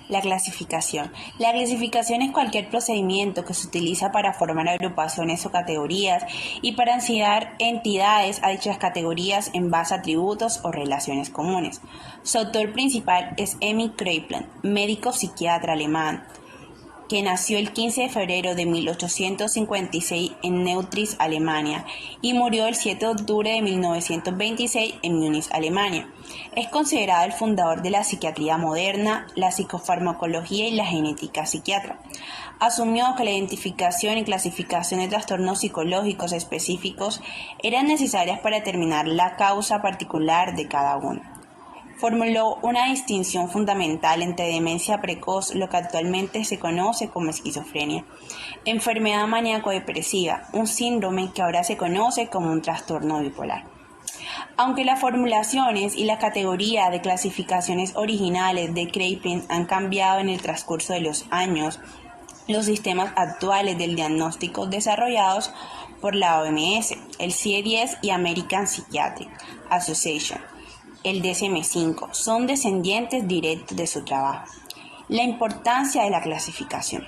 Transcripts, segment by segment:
La clasificación. La clasificación es cualquier procedimiento que se utiliza para formar agrupaciones o categorías y para asignar entidades a dichas categorías en base a atributos o relaciones comunes. Su autor principal es Emil Kraepelin, médico psiquiatra alemán, que nació el 15 de febrero de 1856 en Neustrelitz, Alemania, y murió el 7 de octubre de 1926 en Múnich, Alemania. Es considerado el fundador de la psiquiatría moderna, la psicofarmacología y la genética psiquiatra. Asumió que la identificación y clasificación de trastornos psicológicos específicos eran necesarias para determinar la causa particular de cada uno. Formuló una distinción fundamental entre demencia precoz, lo que actualmente se conoce como esquizofrenia, enfermedad maníaco-depresiva, un síndrome que ahora se conoce como un trastorno bipolar. Aunque las formulaciones y la categoría de clasificaciones originales de Kraepelin han cambiado en el transcurso de los años, los sistemas actuales del diagnóstico desarrollados por la OMS, el CIE-10 y American Psychiatric Association, el DSM-5, son descendientes directos de su trabajo. La importancia de la clasificación.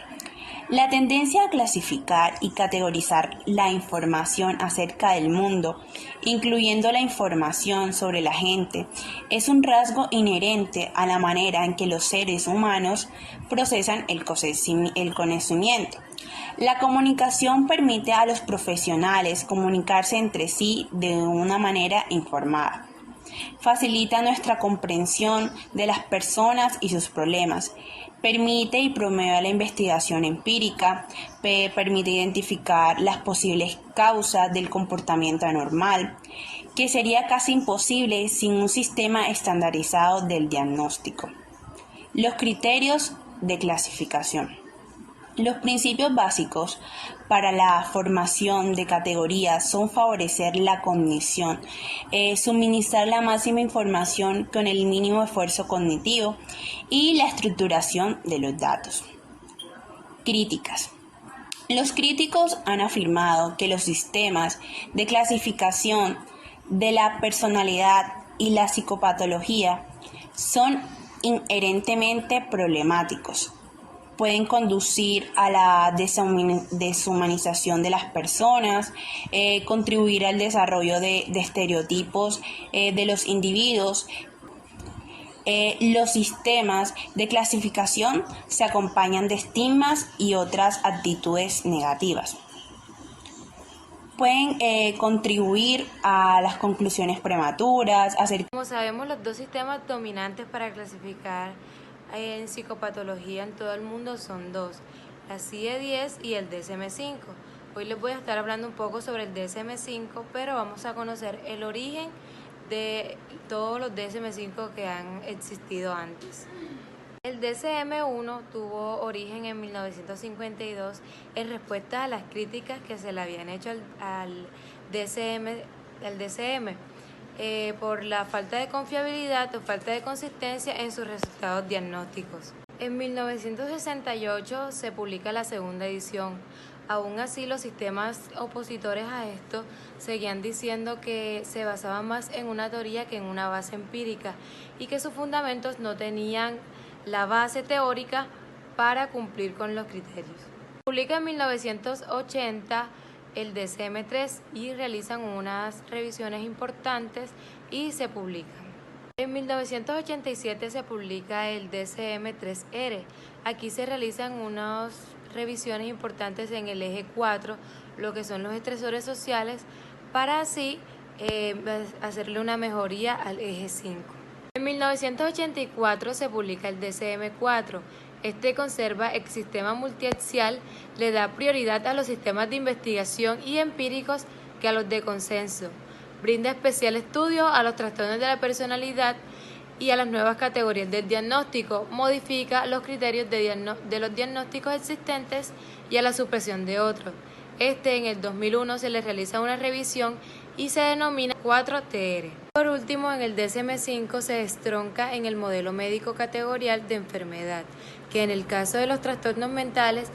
La tendencia a clasificar y categorizar la información acerca del mundo, incluyendo la información sobre la gente, es un rasgo inherente a la manera en que los seres humanos procesan el conocimiento. La comunicación permite a los profesionales comunicarse entre sí de una manera informada. Facilita nuestra comprensión de las personas y sus problemas, permite y promueve la investigación empírica, permite identificar las posibles causas del comportamiento anormal, que sería casi imposible sin un sistema estandarizado del diagnóstico. Los criterios de clasificación. Los principios básicos para la formación de categorías son favorecer la cognición, suministrar la máxima información con el mínimo esfuerzo cognitivo y la estructuración de los datos. Críticas. Los críticos han afirmado que los sistemas de clasificación de la personalidad y la psicopatología son inherentemente problemáticos. Pueden conducir a la deshumanización de las personas, contribuir al desarrollo de estereotipos de los individuos. Los sistemas de clasificación se acompañan de estigmas y otras actitudes negativas. Pueden contribuir a las conclusiones prematuras. Como sabemos, los dos sistemas dominantes para clasificar en psicopatología en todo el mundo son dos, la CIE-10 y el DSM-5. Hoy les voy a estar hablando un poco sobre el DSM-5, pero vamos a conocer el origen de todos los DSM-5 que han existido antes. El DSM-1 tuvo origen en 1952 en respuesta a las críticas que se le habían hecho al DSM por la falta de confiabilidad o falta de consistencia en sus resultados diagnósticos. En 1968 se publica la segunda edición. Aún así, los sistemas opositores a esto seguían diciendo que se basaban más en una teoría que en una base empírica y que sus fundamentos no tenían la base teórica para cumplir con los criterios. Publica en 1980 el DSM-3 y realizan unas revisiones importantes y se publican. En 1987 se publica el DSM-3R. Aquí se realizan unas revisiones importantes en el eje 4, lo que son los estresores sociales, para así hacerle una mejoría al eje 5. En 1984 se publica el DSM-4. Este conserva el sistema multiaxial, le da prioridad a los sistemas de investigación y empíricos que a los de consenso. Brinda especial estudio a los trastornos de la personalidad y a las nuevas categorías del diagnóstico. Modifica los criterios de los diagnósticos existentes y a la supresión de otros. En el 2001 se le realiza una revisión y se denomina 4TR. Por último, en el DSM-5 se destronca en el modelo médico categorial de enfermedad, que en el caso de los trastornos mentales,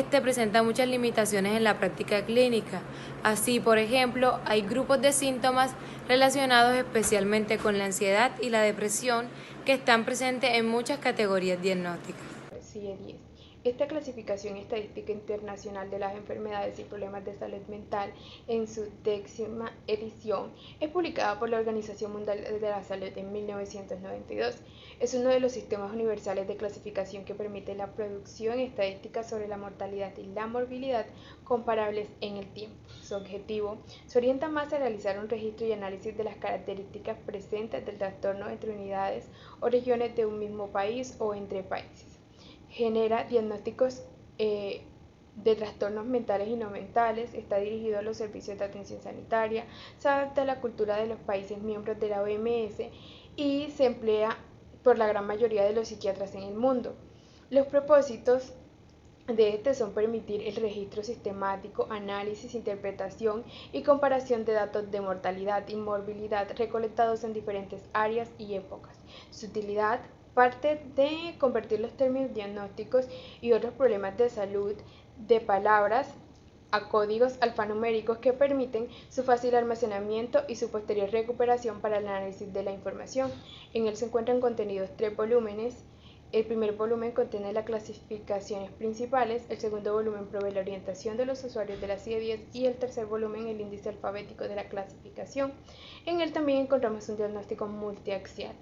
presenta muchas limitaciones en la práctica clínica. Así, por ejemplo, hay grupos de síntomas relacionados especialmente con la ansiedad y la depresión que están presentes en muchas categorías diagnósticas. CIE-10. Esta clasificación estadística internacional de las enfermedades y problemas de salud mental, en su 10ª edición, es publicada por la Organización Mundial de la Salud en 1992. Es uno de los sistemas universales de clasificación que permite la producción estadística sobre la mortalidad y la morbilidad comparables en el tiempo. Su objetivo se orienta más a realizar un registro y análisis de las características presentes del trastorno entre unidades o regiones de un mismo país o entre países. Genera diagnósticos de trastornos mentales y no mentales, está dirigido a los servicios de atención sanitaria, se adapta a la cultura de los países miembros de la OMS y se emplea por la gran mayoría de los psiquiatras en el mundo. Los propósitos de este son permitir el registro sistemático, análisis, interpretación y comparación de datos de mortalidad y morbilidad recolectados en diferentes áreas y épocas. Su utilidad parte de convertir los términos diagnósticos y otros problemas de salud de palabras a códigos alfanuméricos que permiten su fácil almacenamiento y su posterior recuperación para el análisis de la información. En él se encuentran contenidos 3 volúmenes. El primer volumen contiene las clasificaciones principales, el segundo volumen provee la orientación de los usuarios de la CIE-10 y el tercer volumen el índice alfabético de la clasificación. En él también encontramos un diagnóstico multiaxial.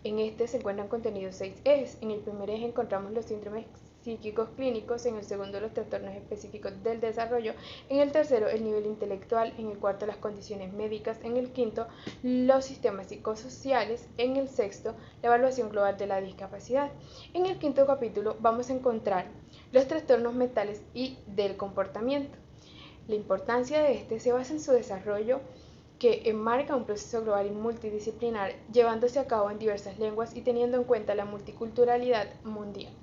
En este se encuentran contenidos 6 ejes. En el primer eje encontramos los síndromes psíquicos clínicos, en el segundo los trastornos específicos del desarrollo, en el tercero el nivel intelectual, en el cuarto las condiciones médicas, en el quinto los sistemas psicosociales, en el sexto la evaluación global de la discapacidad. En el quinto capítulo vamos a encontrar los trastornos mentales y del comportamiento. La importancia de este se basa en su desarrollo, que enmarca un proceso global y multidisciplinar llevándose a cabo en diversas lenguas y teniendo en cuenta la multiculturalidad mundial.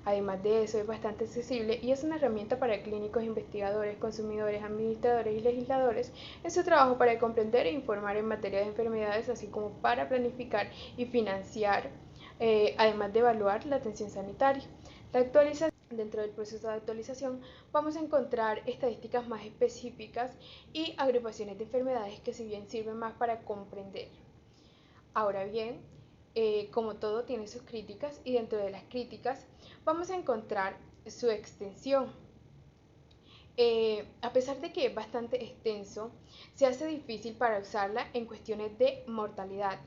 Además de eso, es bastante accesible y es una herramienta para clínicos, investigadores, consumidores, administradores y legisladores en su trabajo para comprender e informar en materia de enfermedades, así como para planificar y financiar, además de evaluar la atención sanitaria. La actualización. Dentro del proceso de actualización vamos a encontrar estadísticas más específicas y agrupaciones de enfermedades que si bien sirven más para comprender. Ahora bien, como todo tiene sus críticas y dentro de las críticas vamos a encontrar su extensión. A pesar de que es bastante extenso, se hace difícil para usarla en cuestiones de mortalidad.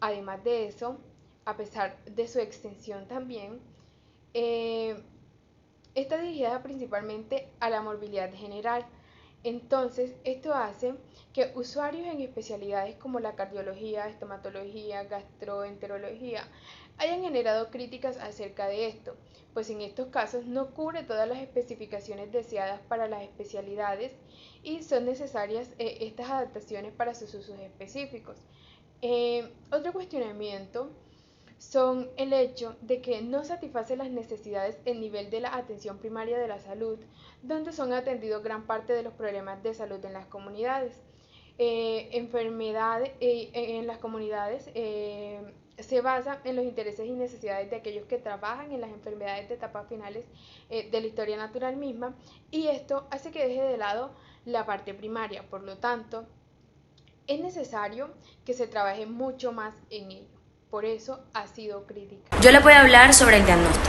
Además de eso, a pesar de su extensión también, está dirigida principalmente a la morbilidad general. Entonces, esto hace que usuarios en especialidades como la cardiología, estomatología, gastroenterología hayan generado críticas acerca de esto, pues en estos casos no cubre todas las especificaciones deseadas para las especialidades y son necesarias estas adaptaciones para sus usos específicos. Otro cuestionamiento son el hecho de que no satisface las necesidades en nivel de la atención primaria de la salud, donde son atendidos gran parte de los problemas de salud en las comunidades. En las comunidades se basa en los intereses y necesidades de aquellos que trabajan en las enfermedades de etapas finales de la historia natural misma, y esto hace que deje de lado la parte primaria. Por lo tanto, es necesario que se trabaje mucho más en ello. Por eso ha sido crítica. Yo les voy a hablar sobre el diagnóstico.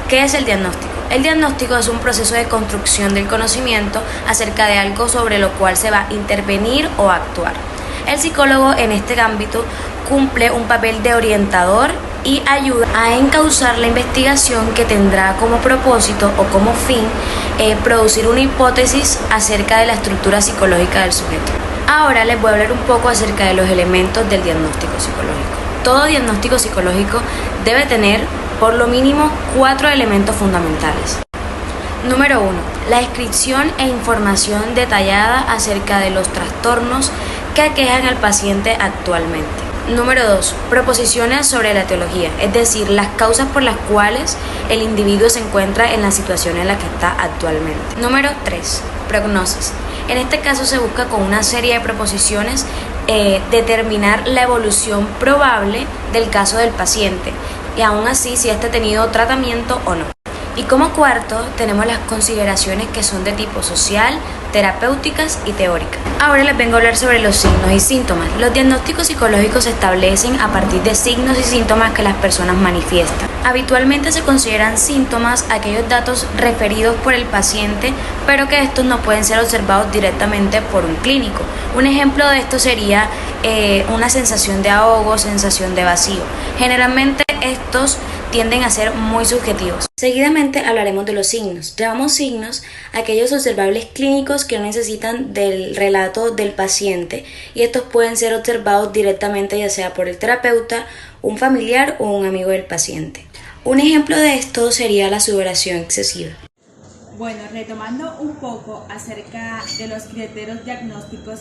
¿Qué es el diagnóstico? El diagnóstico es un proceso de construcción del conocimiento acerca de algo sobre lo cual se va a intervenir o actuar. El psicólogo en este ámbito cumple un papel de orientador y ayuda a encauzar la investigación que tendrá como propósito o como fin producir una hipótesis acerca de la estructura psicológica del sujeto. Ahora les voy a hablar un poco acerca de los elementos del diagnóstico psicológico. Todo diagnóstico psicológico debe tener por lo mínimo 4 elementos fundamentales. Número 1. La descripción e información detallada acerca de los trastornos que aquejan al paciente actualmente. Número 2. Proposiciones sobre la etiología, es decir, las causas por las cuales el individuo se encuentra en la situación en la que está actualmente. Número 3. Prognosis. En este caso se busca con una serie de proposiciones determinar la evolución probable del caso del paciente y aún así si éste ha tenido tratamiento o no. Y como cuarto, tenemos las consideraciones que son de tipo social, terapéuticas y teóricas. Ahora les vengo a hablar sobre los signos y síntomas. Los diagnósticos psicológicos se establecen a partir de signos y síntomas que las personas manifiestan. Habitualmente se consideran síntomas aquellos datos referidos por el paciente, pero que estos no pueden ser observados directamente por un clínico. Un ejemplo de esto sería una sensación de ahogo, sensación de vacío. Generalmente estos tienden a ser muy subjetivos. Seguidamente hablaremos de los signos. Llamamos signos a aquellos observables clínicos que no necesitan del relato del paciente, y estos pueden ser observados directamente ya sea por el terapeuta, un familiar o un amigo del paciente. Un ejemplo de esto sería la sudoración excesiva. Bueno, retomando un poco acerca de los criterios diagnósticos,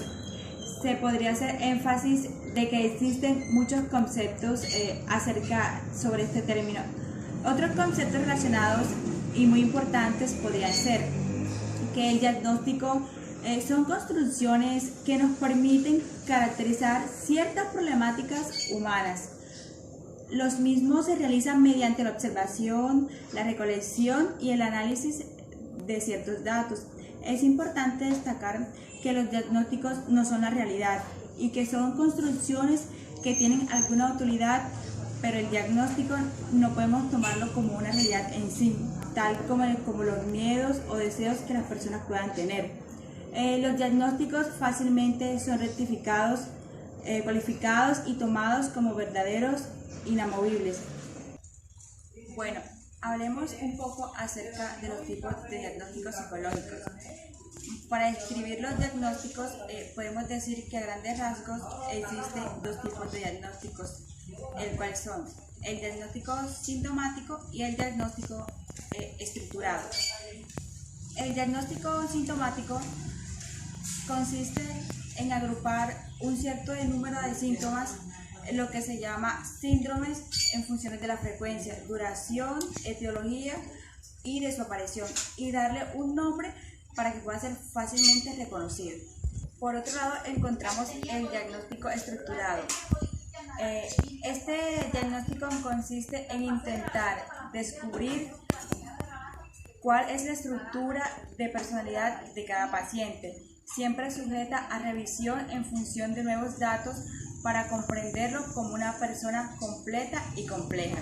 se podría hacer énfasis de que existen muchos conceptos sobre este término. Otros conceptos relacionados y muy importantes podrían ser que el diagnóstico son construcciones que nos permiten caracterizar ciertas problemáticas humanas. Los mismos se realizan mediante la observación, la recolección y el análisis de ciertos datos. Es importante destacar que los diagnósticos no son la realidad y que son construcciones que tienen alguna utilidad, pero el diagnóstico no podemos tomarlo como una realidad en sí, tal como los miedos o deseos que las personas puedan tener. Los diagnósticos fácilmente son rectificados, cualificados y tomados como verdaderos, inamovibles. Bueno, hablemos un poco acerca de los tipos de diagnósticos psicológicos. Para describir los diagnósticos, podemos decir que a grandes rasgos existen dos tipos de diagnósticos, el cual son el diagnóstico sintomático y el diagnóstico estructurado. El diagnóstico sintomático consiste en agrupar un cierto número de síntomas, lo que se llama síndromes, en funciones de la frecuencia, duración, etiología y de su aparición, y darle un nombre para que pueda ser fácilmente reconocido. Por otro lado, encontramos el diagnóstico estructurado. Este diagnóstico consiste en intentar descubrir cuál es la estructura de personalidad de cada paciente, siempre sujeta a revisión en función de nuevos datos para comprenderlo como una persona completa y compleja.